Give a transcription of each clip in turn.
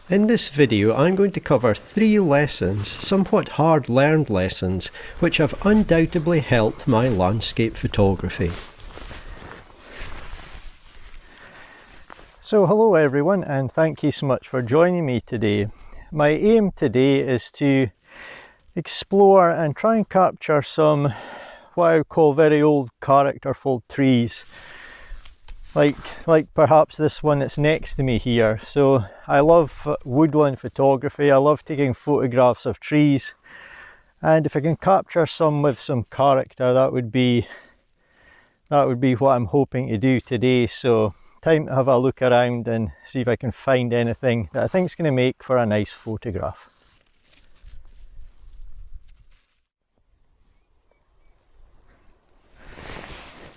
In this video I'm going to cover 3 lessons, somewhat hard learned lessons, which have undoubtedly helped my landscape photography. So hello everyone, and thank you so much for joining me today. My aim today is to explore and try and capture some what I would call very old characterful trees, like perhaps this one that's next to me here. So I love woodland photography. I love taking photographs of trees, and if I can capture some with some character, that would be what I'm hoping to do today. So time to have a look around and see if I can find anything that I think is going to make for a nice photograph.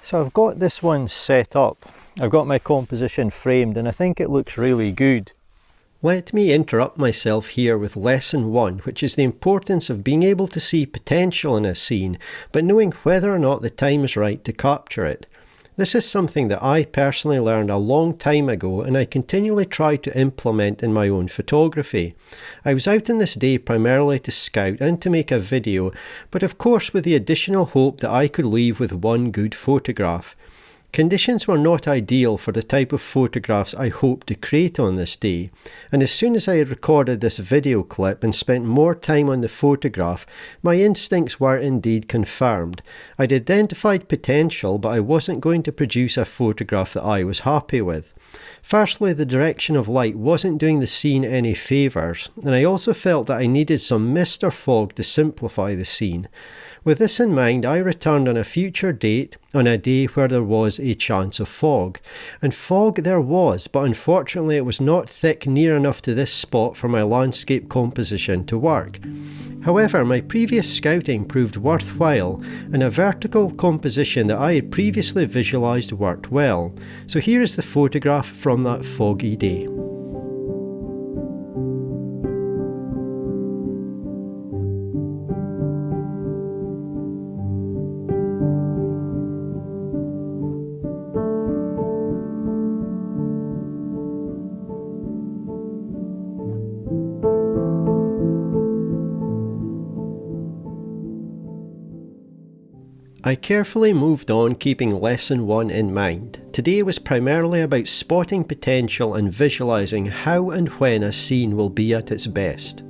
So I've got this one set up. I've got my composition framed and I think it looks really good. Let me interrupt myself here with lesson 1, which is the importance of being able to see potential in a scene, but knowing whether or not the time is right to capture it. This is something that I personally learned a long time ago and I continually try to implement in my own photography. I was out on this day primarily to scout and to make a video, but of course with the additional hope that I could leave with one good photograph. Conditions were not ideal for the type of photographs I hoped to create on this day, and as soon as I had recorded this video clip and spent more time on the photograph, my instincts were indeed confirmed. I'd identified potential, but I wasn't going to produce a photograph that I was happy with. Firstly, the direction of light wasn't doing the scene any favours, and I also felt that I needed some mist or fog to simplify the scene. With this in mind, I returned on a future date, on a day where there was a chance of fog. And fog there was, but unfortunately it was not thick near enough to this spot for my landscape composition to work. However, my previous scouting proved worthwhile, and a vertical composition that I had previously visualised worked well. So here is the photograph from that foggy day. I carefully moved on, keeping lesson 1 in mind. Today was primarily about spotting potential and visualising how and when a scene will be at its best.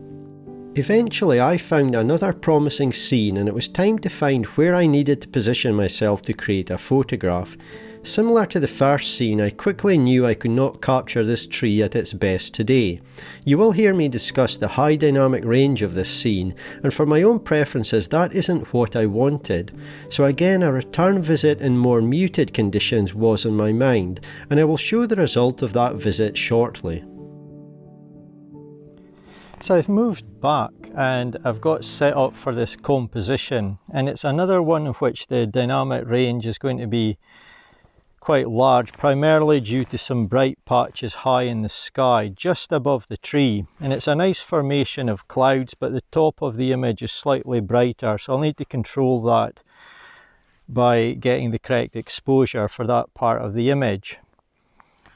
Eventually I found another promising scene and it was time to find where I needed to position myself to create a photograph. Similar to the first scene, I quickly knew I could not capture this tree at its best today. You will hear me discuss the high dynamic range of this scene, and for my own preferences that isn't what I wanted. So again, a return visit in more muted conditions was on my mind, and I will show the result of that visit shortly. So I've moved back and I've got set up for this composition, and it's another one in which the dynamic range is going to be quite large, primarily due to some bright patches high in the sky just above the tree, and it's a nice formation of clouds, but the top of the image is slightly brighter, so I'll need to control that by getting the correct exposure for that part of the image.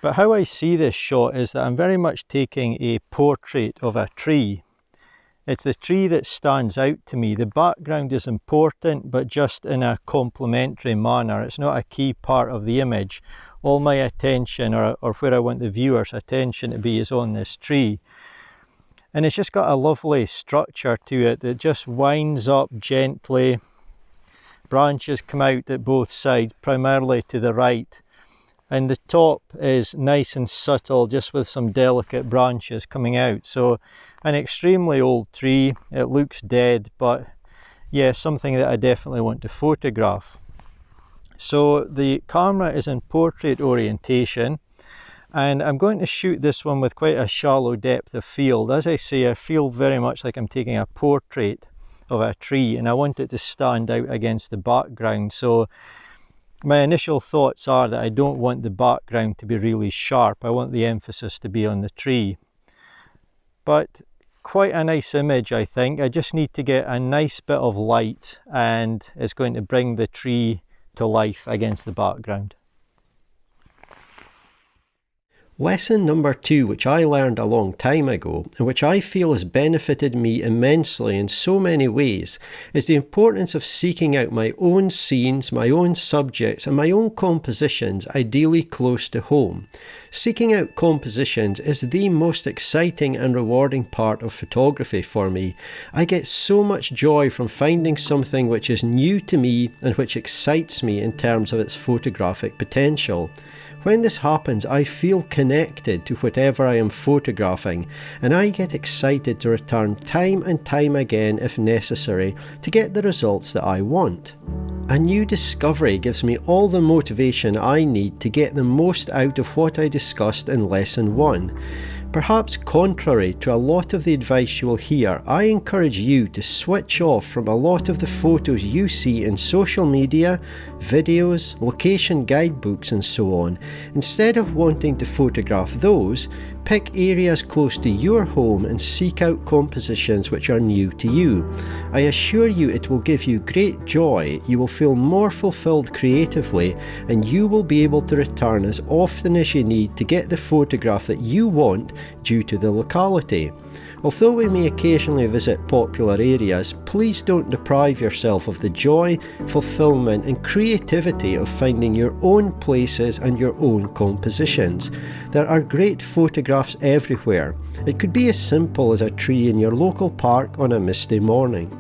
But how I see this shot is that I'm very much taking a portrait of a tree. It's the tree that stands out to me. The background is important, but just in a complementary manner. It's not a key part of the image. All my attention, or where I want the viewer's attention to be, is on this tree. And it's just got a lovely structure to it that just winds up gently. Branches come out at both sides, primarily to the right. And the top is nice and subtle, just with some delicate branches coming out. So an extremely old tree. It looks dead, but yeah, something that I definitely want to photograph. So the camera is in portrait orientation, and I'm going to shoot this one with quite a shallow depth of field. As I say, I feel very much like I'm taking a portrait of a tree, and I want it to stand out against the background. So my initial thoughts are that I don't want the background to be really sharp. I want the emphasis to be on the tree. But quite a nice image, I think. I just need to get a nice bit of light, and it's going to bring the tree to life against the background. Lesson number 2, which I learned a long time ago, and which I feel has benefited me immensely in so many ways, is the importance of seeking out my own scenes, my own subjects, and my own compositions, ideally close to home. Seeking out compositions is the most exciting and rewarding part of photography for me. I get so much joy from finding something which is new to me and which excites me in terms of its photographic potential. When this happens, I feel connected to whatever I am photographing, and I get excited to return time and time again if necessary to get the results that I want. A new discovery gives me all the motivation I need to get the most out of what I discussed in Lesson 1. Perhaps contrary to a lot of the advice you will hear, I encourage you to switch off from a lot of the photos you see in social media, videos, location guidebooks and so on. Instead of wanting to photograph those, pick areas close to your home and seek out compositions which are new to you. I assure you it will give you great joy, you will feel more fulfilled creatively, and you will be able to return as often as you need to get the photograph that you want due to the locality. Although we may occasionally visit popular areas, please don't deprive yourself of the joy, fulfillment and creativity of finding your own places and your own compositions. There are great photographs everywhere. It could be as simple as a tree in your local park on a misty morning.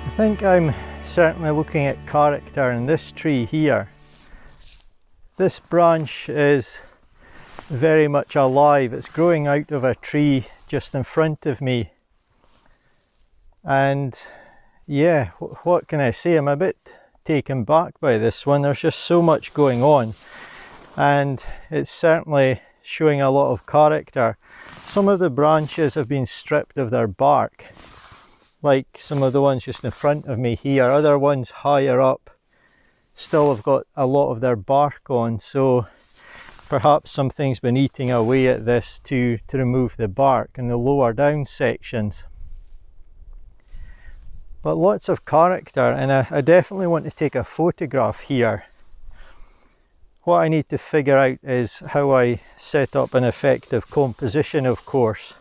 I think I'm certainly looking at character in this tree here. This branch is very much alive. It's growing out of a tree just in front of me. And yeah, what can I say? I'm a bit taken back by this one. There's just so much going on. And it's certainly showing a lot of character. Some of the branches have been stripped of their bark, like some of the ones just in front of me here. Other ones higher up still have got a lot of their bark on, so perhaps something's been eating away at this to remove the bark in the lower down sections. But lots of character, and I definitely want to take a photograph here. What I need to figure out is how I set up an effective composition, of course.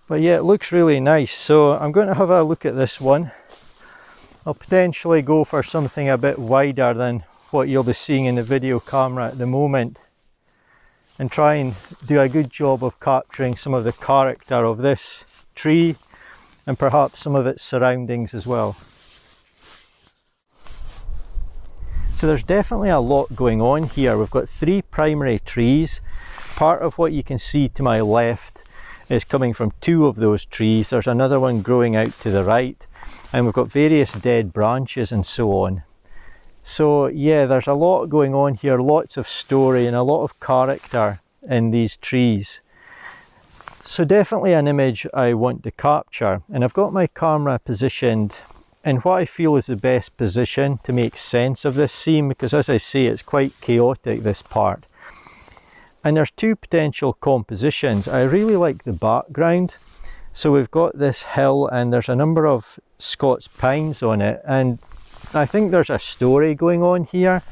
But yeah, it looks really nice, so I'm going to have a look at this one. I'll potentially go for something a bit wider than what you'll be seeing in the video camera at the moment, and try and do a good job of capturing some of the character of this tree and perhaps some of its surroundings as well. So there's definitely a lot going on here. We've got 3 primary trees. Part of what you can see to my left is coming from 2 of those trees. There's another one growing out to the right, and we've got various dead branches and so on. So yeah, there's a lot going on here, lots of story and a lot of character in these trees. So definitely an image I want to capture, and I've got my camera positioned in what I feel is the best position to make sense of this scene, because as I say, it's quite chaotic, this part. And there's 2 potential compositions. I really like the background. So we've got this hill and there's a number of Scots pines on it, and I think there's a story going on here.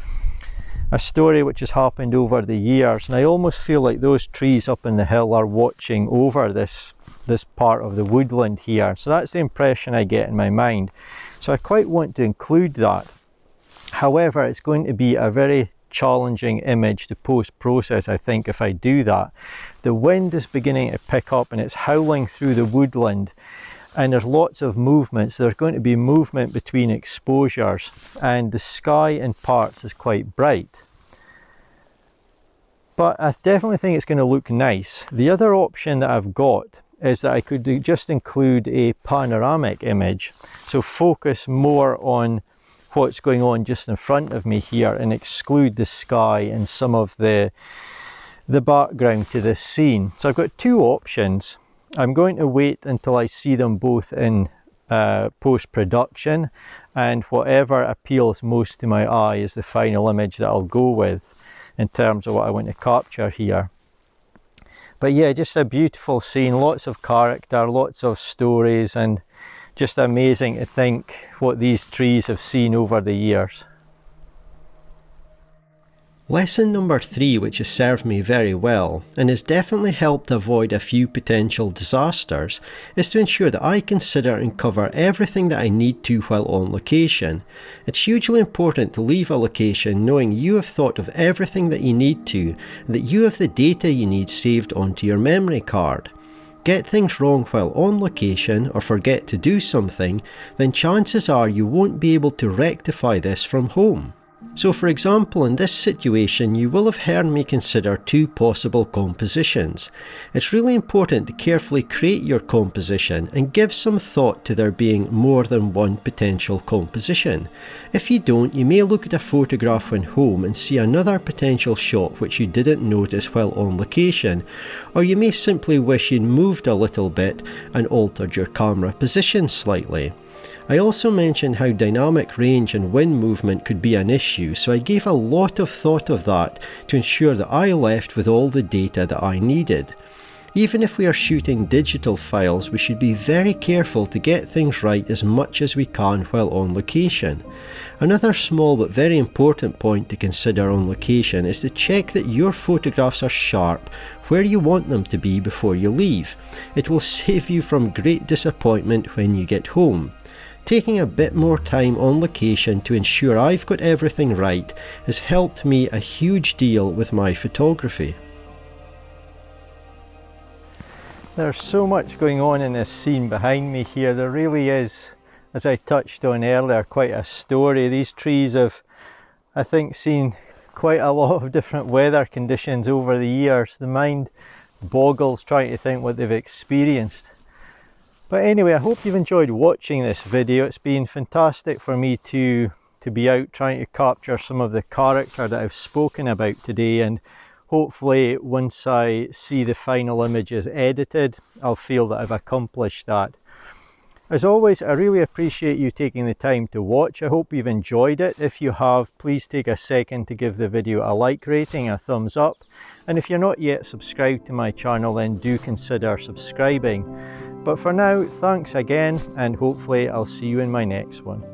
A story which has happened over the years, and I almost feel like those trees up in the hill are watching over this part of the woodland here. So that's the impression I get in my mind. So I quite want to include that. However, it's going to be a very challenging image to post-process, I think, if I do that. The wind is beginning to pick up and it's howling through the woodland, and there's lots of movements. There's going to be movement between exposures, and the sky in parts is quite bright. But I definitely think it's going to look nice. The other option that I've got is that I could just include a panoramic image, so focus more on what's going on just in front of me here and exclude the sky and some of the background to this scene. So I've got two options. I'm going to wait until I see them both in post-production, and whatever appeals most to my eye is the final image that I'll go with in terms of what I want to capture here. But yeah, just a beautiful scene, lots of character, lots of stories, and just amazing to think what these trees have seen over the years. Lesson number 3, which has served me very well and has definitely helped avoid a few potential disasters, is to ensure that I consider and cover everything that I need to while on location. It's hugely important to leave a location knowing you have thought of everything that you need to, and that you have the data you need saved onto your memory card. Get things wrong while on location or forget to do something, then chances are you won't be able to rectify this from home. So for example, in this situation you will have heard me consider two possible compositions. It's really important to carefully create your composition and give some thought to there being more than one potential composition. If you don't, you may look at a photograph when home and see another potential shot which you didn't notice while on location, or you may simply wish you'd moved a little bit and altered your camera position slightly. I also mentioned how dynamic range and wind movement could be an issue, so I gave a lot of thought of that to ensure that I left with all the data that I needed. Even if we are shooting digital files, we should be very careful to get things right as much as we can while on location. Another small but very important point to consider on location is to check that your photographs are sharp where you want them to be before you leave. It will save you from great disappointment when you get home. Taking a bit more time on location to ensure I've got everything right has helped me a huge deal with my photography. There's so much going on in this scene behind me here. There really is, as I touched on earlier, quite a story. These trees have, I think, seen quite a lot of different weather conditions over the years. The mind boggles trying to think what they've experienced. But anyway, I hope you've enjoyed watching this video. It's been fantastic for me to be out trying to capture some of the character that I've spoken about today, and hopefully once I see the final images edited, I'll feel that I've accomplished that. As always, I really appreciate you taking the time to watch. I hope you've enjoyed it. If you have, please take a second to give the video a like rating, a thumbs up. And if you're not yet subscribed to my channel, then do consider subscribing. But for now, thanks again, and hopefully I'll see you in my next one.